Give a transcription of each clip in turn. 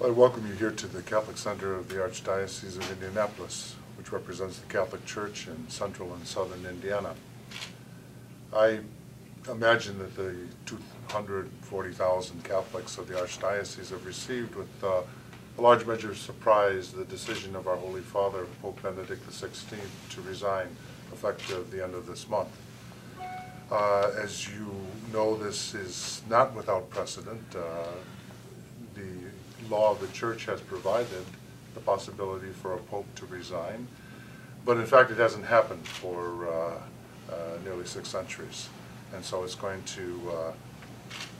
Well, I welcome you here to the Catholic Center of the Archdiocese of Indianapolis, which represents the Catholic Church in central and southern Indiana. I imagine that the 240,000 Catholics of the Archdiocese have received with a large measure of surprise the decision of our Holy Father, Pope Benedict XVI, to resign effective the end of this month. As you know, this is not without precedent. The law of the Church has provided the possibility for a pope to resign, but in fact it hasn't happened for nearly 6 centuries. And so it's going to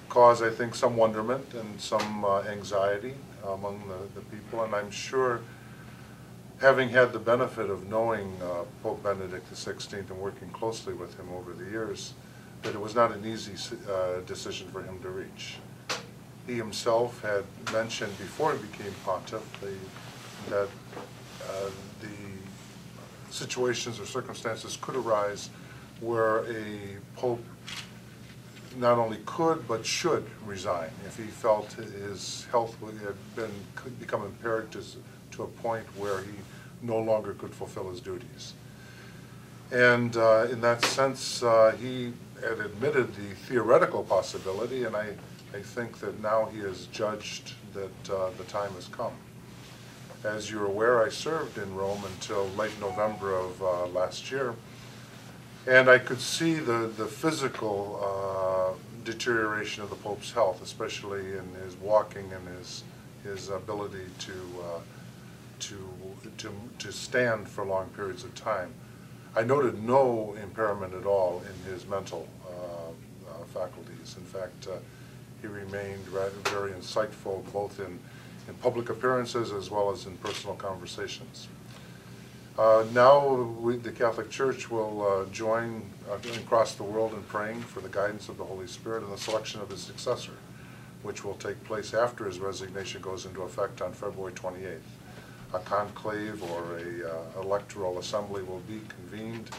cause, I think, some wonderment and some anxiety among the people. And I'm sure, having had the benefit of knowing Pope Benedict XVI and working closely with him over the years, that it was not an easy decision for him to reach. He himself had mentioned before he became pontiff that the situations or circumstances could arise where a pope not only could but should resign if he felt his health could become impaired to a point where he no longer could fulfill his duties. And in that sense, he had admitted the theoretical possibility, and I think that now he has judged that the time has come. As you're aware, I served in Rome until late November of last year, and I could see the physical deterioration of the Pope's health, especially in his walking and his ability to stand for long periods of time. I noted no impairment at all in his mental faculties. In fact, he remained very insightful both in public appearances as well as in personal conversations. Now the Catholic Church will join across the world in praying for the guidance of the Holy Spirit and the selection of his successor, which will take place after his resignation goes into effect on February 28th. A conclave or a electoral assembly will be convened,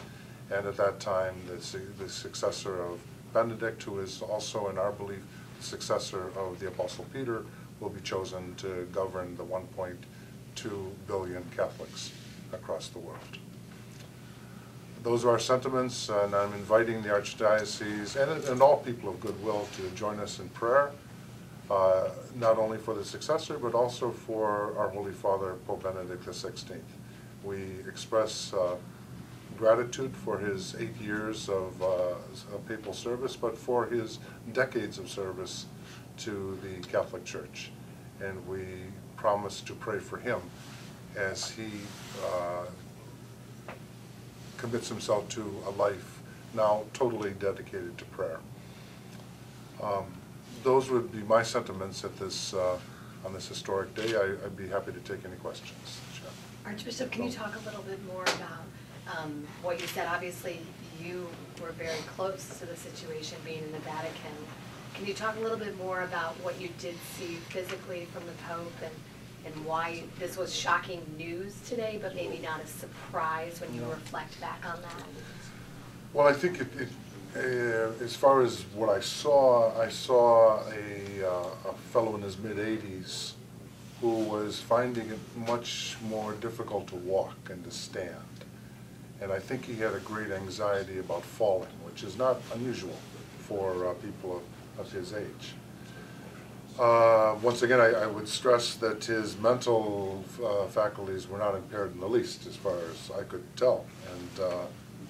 and at that time the successor of Benedict, who is also in our belief the successor of the Apostle Peter, will be chosen to govern the 1.2 billion Catholics across the world. Those are our sentiments, and I'm inviting the Archdiocese and all people of goodwill to join us in prayer, not only for the successor, but also for our Holy Father, Pope Benedict XVI. We express gratitude for his 8 years of papal service, but for his decades of service to the Catholic Church. And we promise to pray for him as he commits himself to a life now totally dedicated to prayer. Those would be my sentiments at this on this historic day. I'd be happy to take any questions. Archbishop, can you talk a little bit more about what you said? Obviously, you were very close to the situation being in the Vatican. Can you talk a little bit more about what you did see physically from the Pope and why this was shocking news today, but maybe not a surprise when you reflect back on that? Well, I think as far as what I saw a fellow in his mid-80s who was finding it much more difficult to walk and to stand. And I think he had a great anxiety about falling, which is not unusual for people of his age. Once again, I would stress that his mental faculties were not impaired in the least, as far as I could tell, and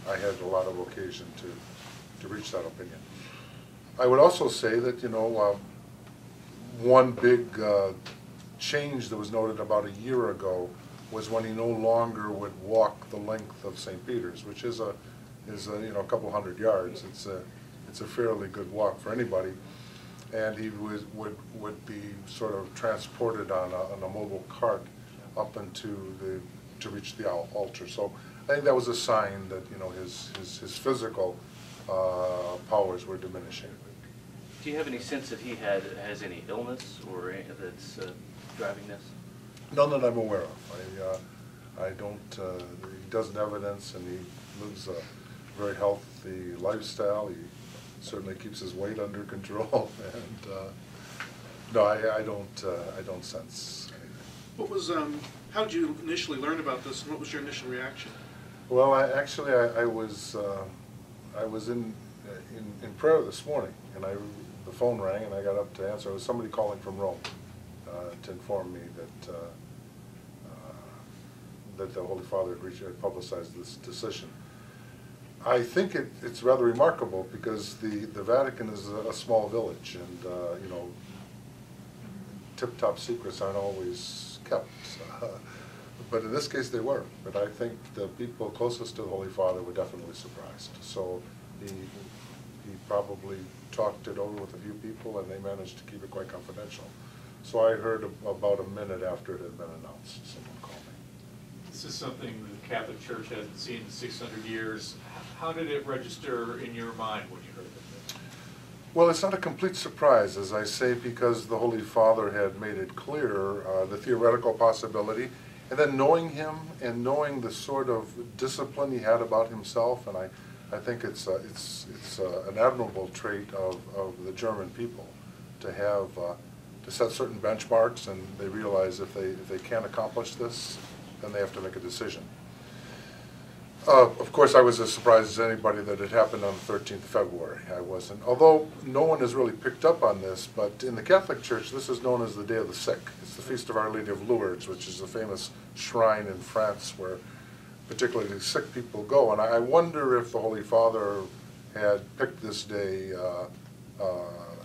I had a lot of occasion to reach that opinion. I would also say that, one big change that was noted about a year ago was when he no longer would walk the length of St. Peter's, which is a couple hundred yards. It's a fairly good walk for anybody, and he would be sort of transported on a mobile cart up to reach the altar. So I think that was a sign that his physical powers were diminishing. Do you have any sense that he has any illness or that's driving this? None that I'm aware of. I don't. He doesn't evidence, and he lives a very healthy lifestyle. He certainly keeps his weight under control, and No, I don't sense anything. What was, how did you initially learn about this, and what was your initial reaction? Well, I was in prayer this morning, and the phone rang, and I got up to answer. It was somebody calling from Rome to inform me that the Holy Father had publicized this decision. I think it's rather remarkable because the Vatican is a small village, and you know, tip-top secrets aren't always kept. But in this case they were. But I think the people closest to the Holy Father were definitely surprised. So he probably talked it over with a few people, and they managed to keep it quite confidential. So I heard about a minute after it had been announced. Someone called me. This is something the Catholic Church hasn't seen in 600 years. How did it register in your mind when you heard of it? Well, it's not a complete surprise, as I say, because the Holy Father had made it clear the theoretical possibility, and then knowing him and knowing the sort of discipline he had about himself, and I think it's an admirable trait of the German people to have to set certain benchmarks, and they realize if they can't accomplish this, then they have to make a decision. Of course, I was as surprised as anybody that it happened on the 13th of February. I wasn't, although no one has really picked up on this, but in the Catholic Church, this is known as the Day of the Sick. It's the Feast of Our Lady of Lourdes, which is a famous shrine in France where particularly sick people go. And I wonder if the Holy Father had picked this day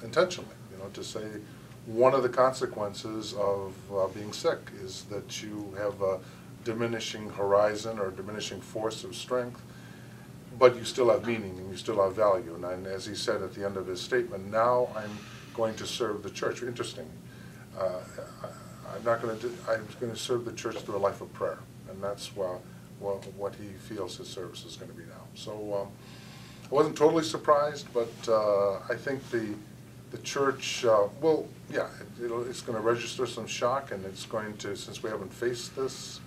intentionally, you know, to say one of the consequences of being sick is that you have a diminishing horizon or diminishing force of strength, but you still have meaning and you still have value. And as he said at the end of his statement, now I'm going to serve the church. Interesting. I'm going to serve the church through a life of prayer, and that's what he feels his service is going to be now. So I wasn't totally surprised, but I think the church, well, yeah, it's going to register some shock, and it's going to, since we haven't faced this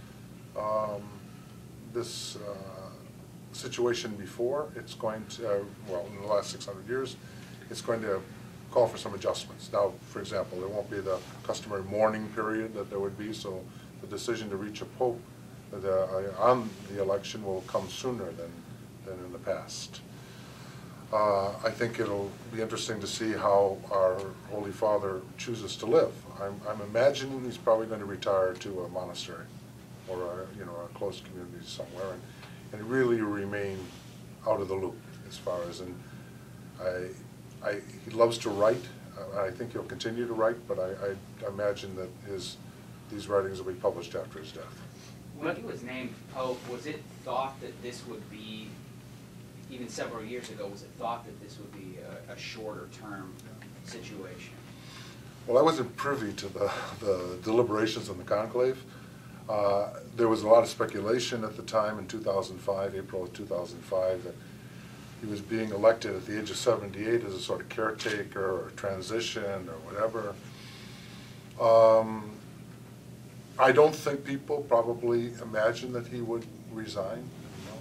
situation before, it's going to, well, in the last 600 years, it's going to call for some adjustments. Now, for example, there won't be the customary mourning period that there would be, so the decision to reach a pope on the election will come sooner than in the past. I think it'll be interesting to see how our Holy Father chooses to live. I'm imagining he's probably going to retire to a monastery or a close community somewhere, and really remain out of the loop as far as, and he loves to write. I think he'll continue to write, but I imagine that these writings will be published after his death. When he was named Pope, was it thought that this would be, even several years ago, was it thought that this would be a shorter term situation? Well, I wasn't privy to the deliberations in the conclave. There was a lot of speculation at the time in 2005, April of 2005, that he was being elected at the age of 78 as a sort of caretaker or transition or whatever. I don't think people probably imagined that he would resign. You know?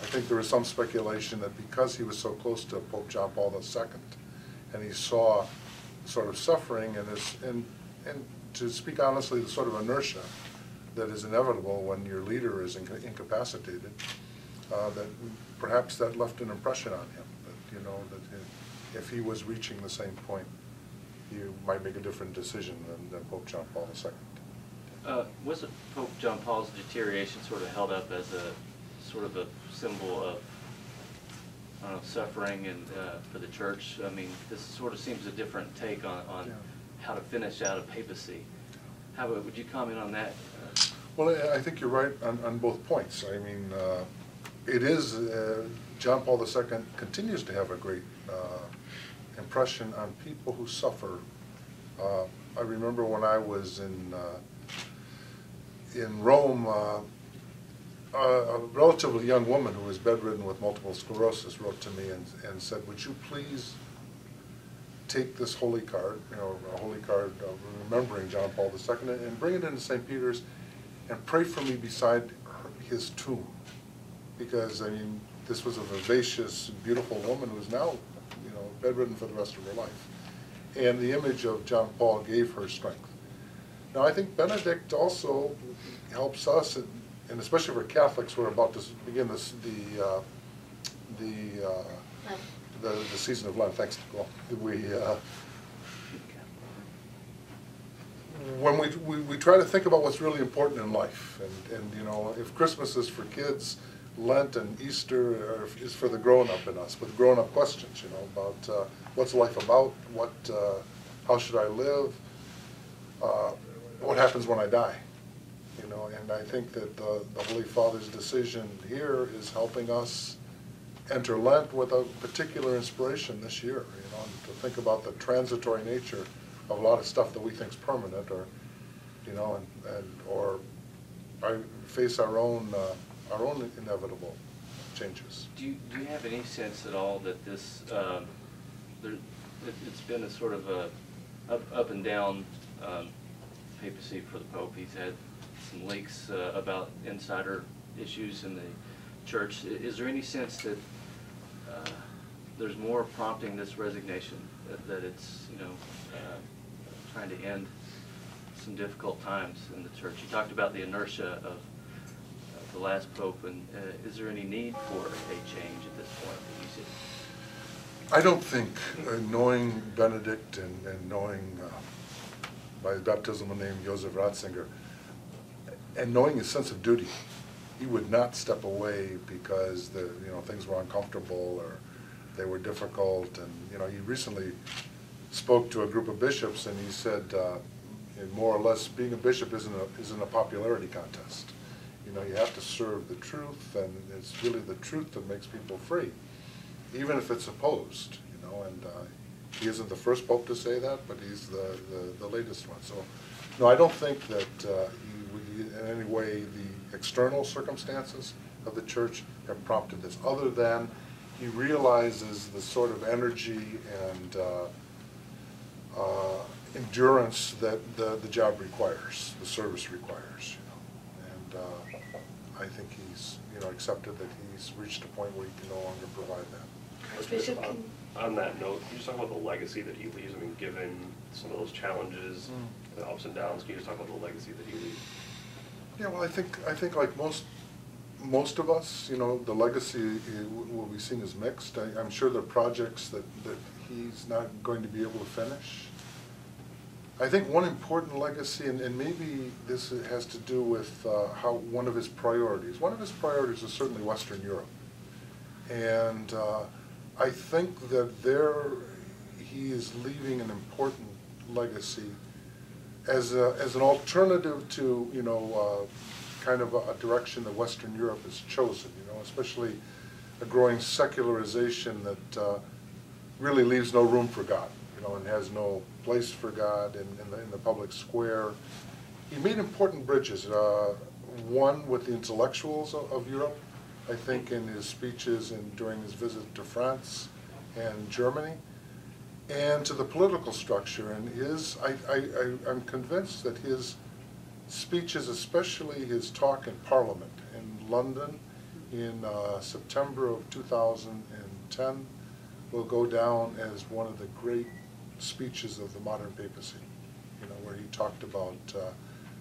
I think there was some speculation that because he was so close to Pope John Paul II, and he saw sort of suffering and to speak honestly, the sort of inertia that is inevitable when your leader is incapacitated, that perhaps that left an impression on him. That, you know, that if he was reaching the same point, he might make a different decision than Pope John Paul II. Was Pope John Paul's deterioration sort of held up as a sort of a symbol of, I don't know, suffering and for the church? I mean, this sort of seems a different take on how to finish out a papacy. Would you comment on that? Well, I think you're right on both points. I mean, it is, John Paul II continues to have a great impression on people who suffer. I remember when I was in Rome, a relatively young woman who was bedridden with multiple sclerosis wrote to me and said, would you please take this holy card, you know, a holy card remembering John Paul II, and bring it into St. Peter's and pray for me beside his tomb. Because, I mean, this was a vivacious, beautiful woman who is now, you know, bedridden for the rest of her life. and the image of John Paul gave her strength. Now, I think Benedict also helps us, and especially for Catholics, we're about to begin the season of Lent. Thanks, Nicole. When we try to think about what's really important in life, and you know, if Christmas is for kids, Lent and Easter is for the grown-up in us, with grown-up questions, you know, about what's life about, how should I live, what happens when I die, you know, and I think that the Holy Father's decision here is helping us enter Lent with a particular inspiration this year, you know, to think about the transitory nature of a lot of stuff that we think is permanent, or, you know, or face our own inevitable changes. Do you have any sense at all that this it's been a sort of a up and down papacy for the Pope? He's had some leaks about insider issues in the church. Is there any sense that there's more prompting this resignation, that it's, you know, trying to end some difficult times in the church? You talked about the inertia of the last Pope, and is there any need for a change at this point that you see? I don't think, knowing Benedict and knowing by his baptismal name Joseph Ratzinger, and knowing his sense of duty, he would not step away because things were uncomfortable or they were difficult. And you know, he recently spoke to a group of bishops, and he said, more or less, being a bishop isn't a popularity contest. You know, you have to serve the truth, and it's really the truth that makes people free, even if it's opposed. You know, and he isn't the first Pope to say that, but he's the latest one. So, no, I don't think that in any way the external circumstances of the church have prompted this, other than he realizes the sort of energy and endurance that the job requires, the service requires. You know, and I think he's accepted that he's reached a point where he can no longer provide that. Archbishop, on that note, can you just talk about the legacy that he leaves? I mean, given some of those challenges, the ups and downs, can you just talk about the legacy that he leaves? Yeah, well, I think like most of us, you know, the legacy will be seen as mixed. I'm sure there are projects that he's not going to be able to finish. I think one important legacy, and maybe this has to do with how one of his priorities is certainly Western Europe. And I think that there he is leaving an important legacy as an alternative to, you know, kind of a direction that Western Europe has chosen, you know, especially a growing secularization that really leaves no room for God, you know, and has no place for God in the public square. He made important bridges, one with the intellectuals of Europe, I think in his speeches and during his visit to France and Germany, and to the political structure. And I'm convinced that his speeches, especially his talk in Parliament in London in September of 2010, will go down as one of the great speeches of the modern papacy, you know, where he talked about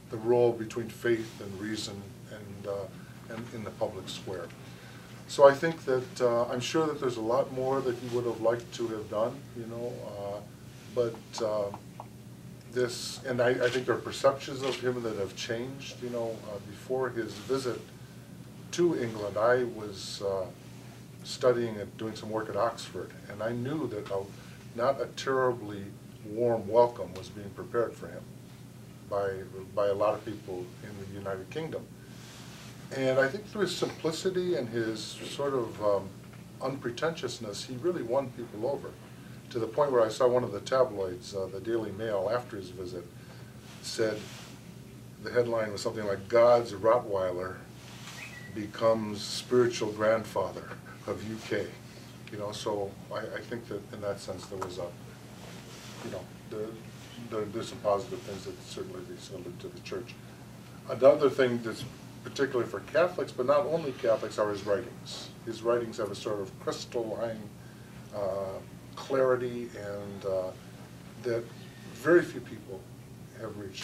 the role between faith and reason and in the public square. So I think that I'm sure that there's a lot more that he would have liked to have done, you know, but this, and I think there are perceptions of him that have changed, you know. Before his visit to England, I was studying and doing some work at Oxford, and I knew that not a terribly warm welcome was being prepared for him by a lot of people in the United Kingdom. And I think through his simplicity and his sort of unpretentiousness, he really won people over, to the point where I saw one of the tabloids, the Daily Mail, after his visit, said, the headline was something like, "God's Rottweiler becomes spiritual grandfather of UK." You know, so I think that in that sense there was there's some positive things that certainly they salute to the church. Another thing that's particularly for Catholics, but not only Catholics, are his writings. His writings have a sort of crystalline clarity and that very few people have reached